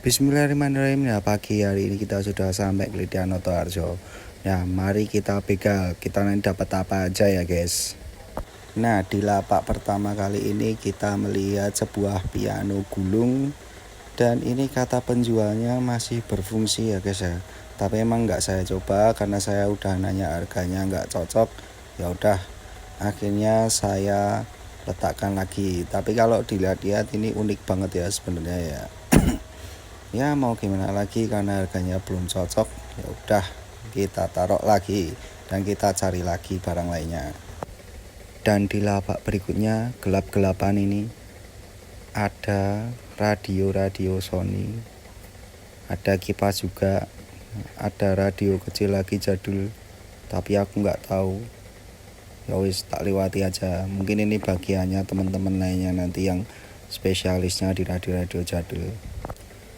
Bismillahirrahmanirrahim. Ya, pagi hari ini kita sudah sampai ke Lidianoto Harjo. Ya, mari kita begal. Kita nanti dapat apa aja ya, guys. Nah, di lapak pertama kali ini kita melihat sebuah piano gulung. Dan ini kata penjualnya masih berfungsi ya, guys ya. Tapi emang nggak saya coba karena saya udah nanya harganya nggak cocok. Ya udah, akhirnya saya letakkan lagi. Tapi kalau dilihat-lihat ini unik banget ya sebenarnya ya. Ya mau gimana lagi karena harganya belum cocok, ya udah kita taruh lagi dan kita cari lagi barang lainnya. Dan di lapak berikutnya gelap-gelapan ini ada radio Sony, ada kipas juga, ada radio kecil lagi jadul, tapi aku nggak tahu. Ya wis tak lewati aja. Mungkin ini bagiannya teman-teman lainnya nanti yang spesialisnya di radio-radio jadul.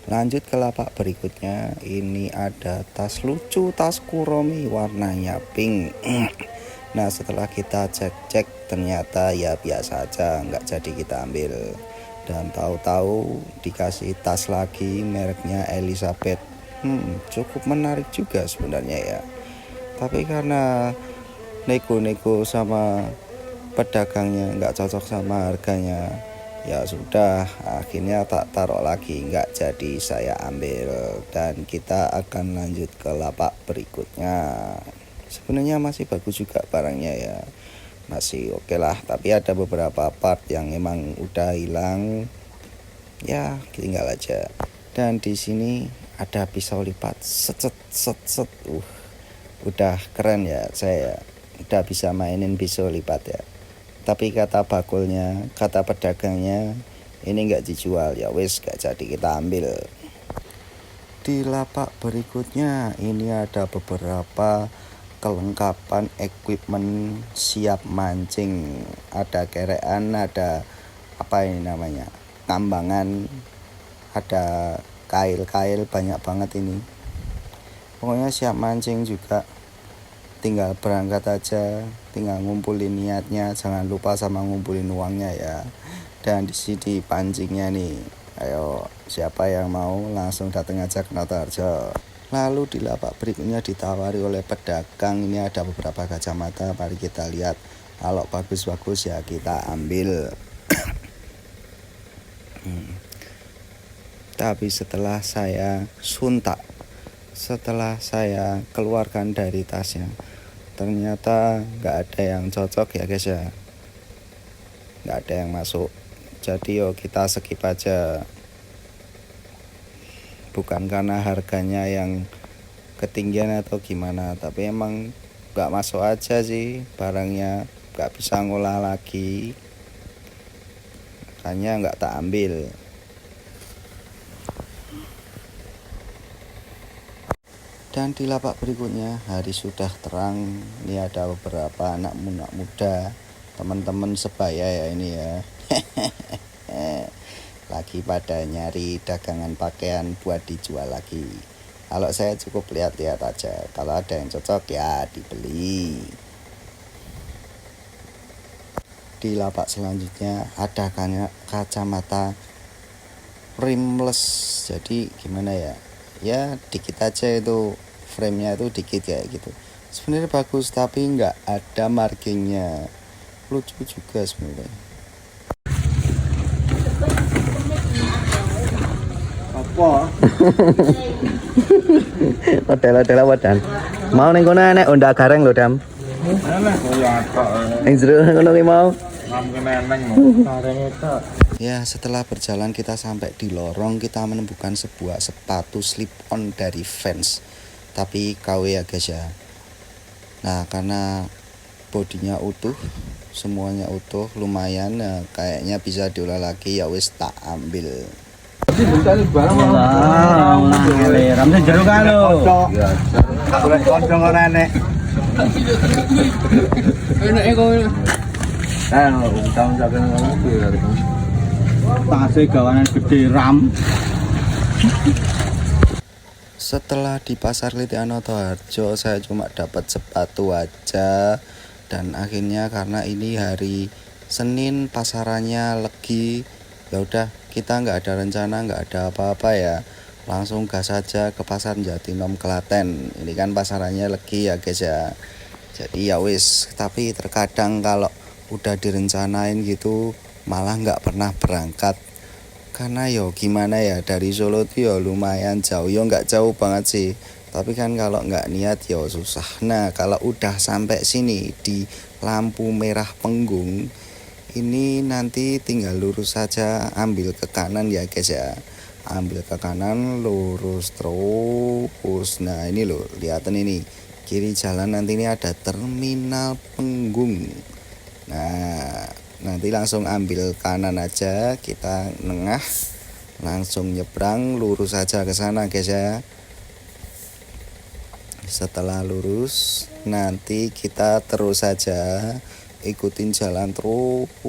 Lanjut ke lapak berikutnya, ini ada tas lucu, tas Kuromi warnanya pink. Nah setelah kita cek ternyata ya biasa aja, nggak jadi kita ambil. Dan tahu-tahu dikasih tas lagi mereknya Elizabeth. Cukup menarik juga sebenarnya ya. Tapi karena nego-nego sama pedagangnya nggak cocok sama harganya, ya sudah, akhirnya tak taruh lagi, nggak jadi saya ambil. Dan kita akan lanjut ke lapak berikutnya. Sebenarnya masih bagus juga barangnya ya, masih oke lah. Tapi ada beberapa part yang emang udah hilang, ya tinggal aja. Dan di sini ada pisau lipat, set. Udah keren ya, saya udah bisa mainin pisau lipat ya. Tapi kata bakulnya, kata pedagangnya, ini nggak dijual. Ya wis, nggak jadi kita ambil. Di lapak berikutnya ini ada beberapa kelengkapan equipment siap mancing. Ada kerean, ada apa ini namanya, tambangan, ada kail banyak banget ini. Pokoknya siap mancing juga. Tinggal berangkat aja, tinggal ngumpulin niatnya, jangan lupa sama ngumpulin uangnya ya. Dan di sini pancingnya nih, ayo siapa yang mau langsung datang aja ke Noto Harjo. Lalu di lapak berikutnya ditawari oleh pedagang, ini ada beberapa kacamata, mari kita lihat. Kalau bagus-bagus ya kita ambil. Tapi setelah saya suntak, setelah saya keluarkan dari tasnya, ternyata nggak ada yang cocok ya guys ya, nggak ada yang masuk. Jadi yo kita skip aja. Bukan karena harganya yang ketinggian atau gimana, tapi emang nggak masuk aja sih barangnya, nggak bisa ngolah lagi, makanya nggak tak ambil. Dan di lapak berikutnya hari sudah terang. Ini ada beberapa anak muda, teman-teman sebaya ya ini ya. Lagi pada nyari dagangan pakaian buat dijual lagi. Kalau saya cukup lihat-lihat aja. Kalau ada yang cocok ya dibeli. Di lapak selanjutnya ada kacamata rimless. Jadi gimana ya? Ya dikit aja itu, frame-nya itu dikit kayak gitu. Sebenarnya bagus tapi nggak ada markingnya. Lucu juga sebenarnya. Apa? Hotel wadan. Mau ning kono enek onda gareng lho, Dam. Enak ya tok. Ning jero ngono ki mau. Ya, setelah berjalan kita sampai di lorong, kita menemukan sebuah sepatu slip on dari Vans. Tapi KW ya guys ya. Nah, karena bodinya utuh, semuanya utuh, lumayan, nah, kayaknya bisa diolah lagi, ya wis tak ambil. Ramnya jeruk kan lo. Boleh kocok ora nek. Enak kok. Tahun saking ngono ya. Tasih gawanan gede ram. Setelah di pasar Lidianoto Harjo saya cuma dapat sepatu aja. Dan akhirnya karena ini hari Senin pasarannya legi, ya udah kita nggak ada rencana, nggak ada apa-apa ya, langsung gas saja ke pasar Jatinom Klaten. Ini kan pasarannya legi ya guys ya. Jadi ya wis, tapi terkadang kalau udah direncanain gitu malah nggak pernah berangkat. Karena yo gimana ya, dari Solo tuh yo lumayan jauh, yo nggak jauh banget sih. Tapi kan kalau nggak niat yo susah. Nah kalau udah sampai sini di lampu merah Penggung, ini nanti tinggal lurus saja, ambil ke kanan ya guys ya. Ambil ke kanan, lurus terus. Nah ini loh, lihatan ini. Kiri jalan nanti ini ada terminal Penggung. Nah, nanti langsung ambil kanan aja, kita nengah, langsung nyebrang, lurus saja ke sana guys ya. Setelah lurus, nanti kita terus saja ikutin jalan terus,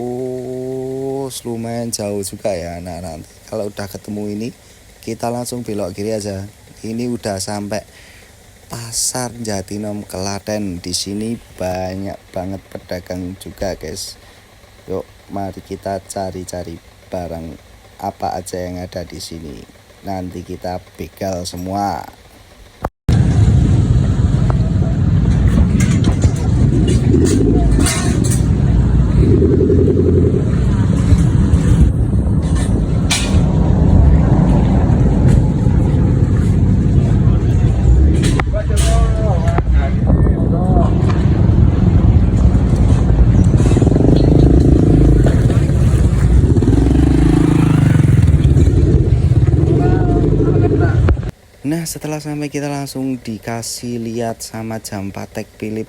lumayan jauh juga ya. Nah, nanti kalau udah ketemu ini, kita langsung belok kiri aja. Ini udah sampai Pasar Jatinom Klaten. Di sini banyak banget pedagang juga guys. Yuk mari kita cari-cari barang apa aja yang ada di sini. Nanti kita begal semua. Nah setelah sampai kita langsung dikasih lihat sama jam Patek Philippe.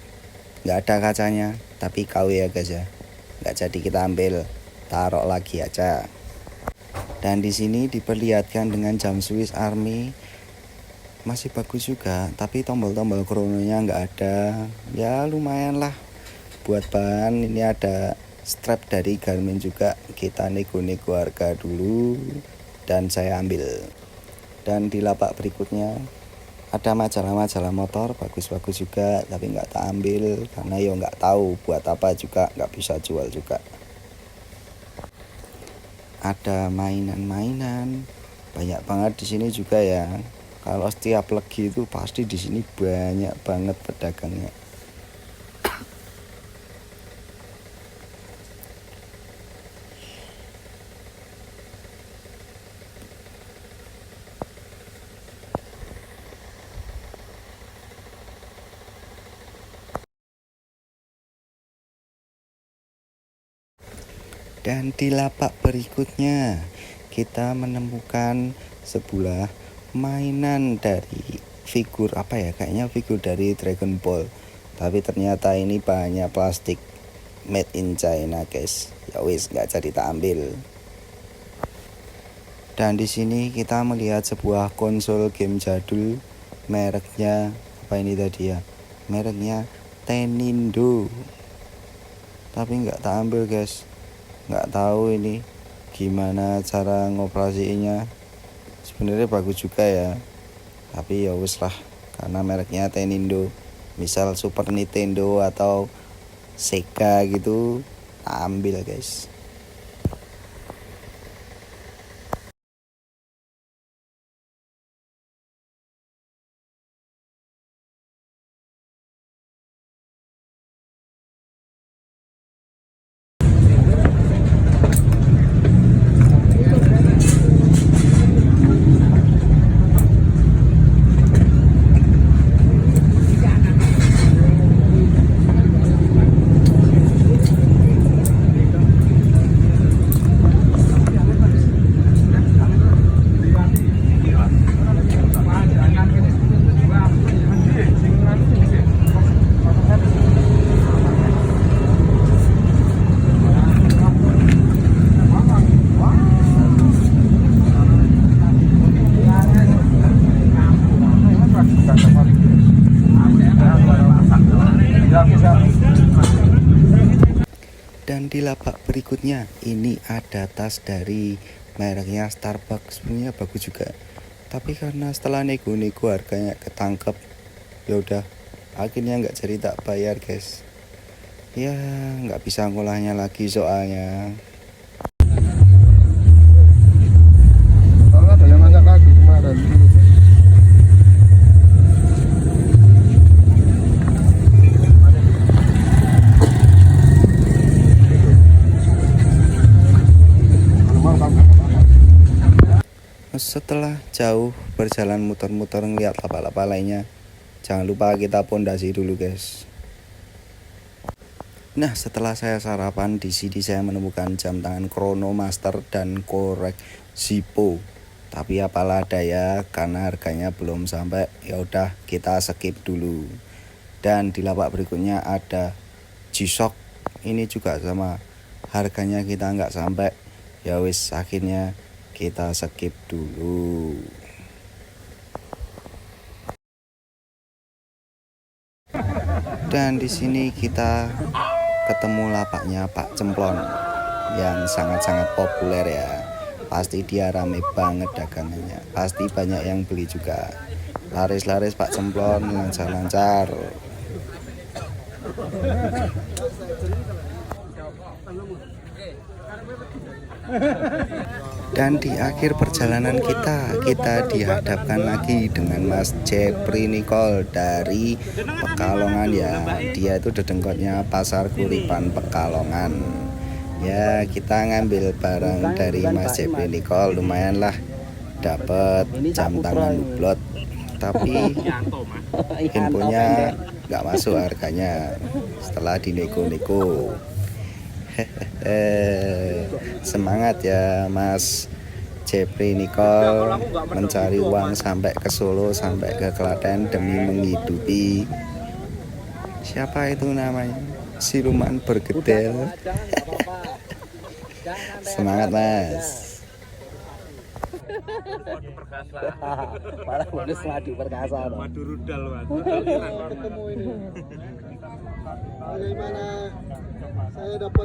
Nggak ada kacanya, tapi KW ya guys ya. Nggak jadi kita ambil, taruh lagi aja. Dan di sini diperlihatkan dengan jam Swiss Army, masih bagus juga, tapi tombol-tombol krononya nggak ada. Ya lumayan lah buat bahan. Ini ada strap dari Garmin juga, kita nego-nego harga dulu dan saya ambil. Dan di lapak berikutnya ada majalah-majalah motor, bagus-bagus juga, tapi nggak tak ambil karena yo nggak tahu buat apa juga, nggak bisa jual juga. Ada mainan-mainan banyak banget di sini juga ya. Kalau setiap legi itu pasti di sini banyak banget pedagangnya. Dan di lapak berikutnya kita menemukan sebuah mainan dari figur apa ya, kayaknya figur dari Dragon Ball. Tapi ternyata ini bahannya plastik, made in China guys. Ya wis nggak jadi tak ambil. Dan di sini kita melihat sebuah konsol game jadul, mereknya apa ini tadi ya? Mereknya Tenindo. Tapi nggak tak ambil guys. Nggak tahu ini gimana cara ngoperasinya. Sebenarnya bagus juga ya, tapi ya wis lah, karena mereknya Tenindo. Misal Super Nintendo atau Sega gitu, ambil guys. Dan di lapak berikutnya ini ada tas dari mereknya Starbucks, sebenarnya bagus juga. Tapi karena setelah nego-nego harganya ketangkep, ya udah akhirnya nggak jadi tak bayar guys. Ya nggak bisa ngolahnya lagi soalnya. Soalnya ada yang nanya kaki kemarin. Setelah jauh berjalan muter-muter ngeliat lapak-lapak lainnya, jangan lupa kita pondasi dulu guys. Nah, setelah saya sarapan, di sini saya menemukan jam tangan Chronomaster dan korek Zippo. Tapi apalah daya, karena harganya belum sampai, ya udah kita skip dulu. Dan di lapak berikutnya ada G-Shock, ini juga sama, harganya kita nggak sampai. Ya wis, akhirnya kita skip dulu. Dan di sini kita ketemu lapaknya Pak Cemplon yang sangat-sangat populer ya. Pasti dia rame banget dagangannya. Pasti banyak yang beli juga. Laris-laris Pak Cemplon, lancar-lancar. Dan di akhir perjalanan kita dihadapkan lagi dengan Mas Jepri Nicole dari Pekalongan ya. Dia itu dedengkotnya Pasar Kuripan Pekalongan. Ya, kita ngambil barang dari Mas Jepri Nicole, lumayan lah dapat jam tangan Hublot. Tapi infonya nggak masuk harganya setelah dinego-nego. Semangat ya Mas Jepri Nicole mencari uang sampai ke Solo, sampai ke Klaten demi menghidupi, siapa itu namanya, siluman bergedel. Semangat Mas. Malah bonus madu perkasa. Madu rudal, Mas. Ketemu ini. Bagaimana saya dapat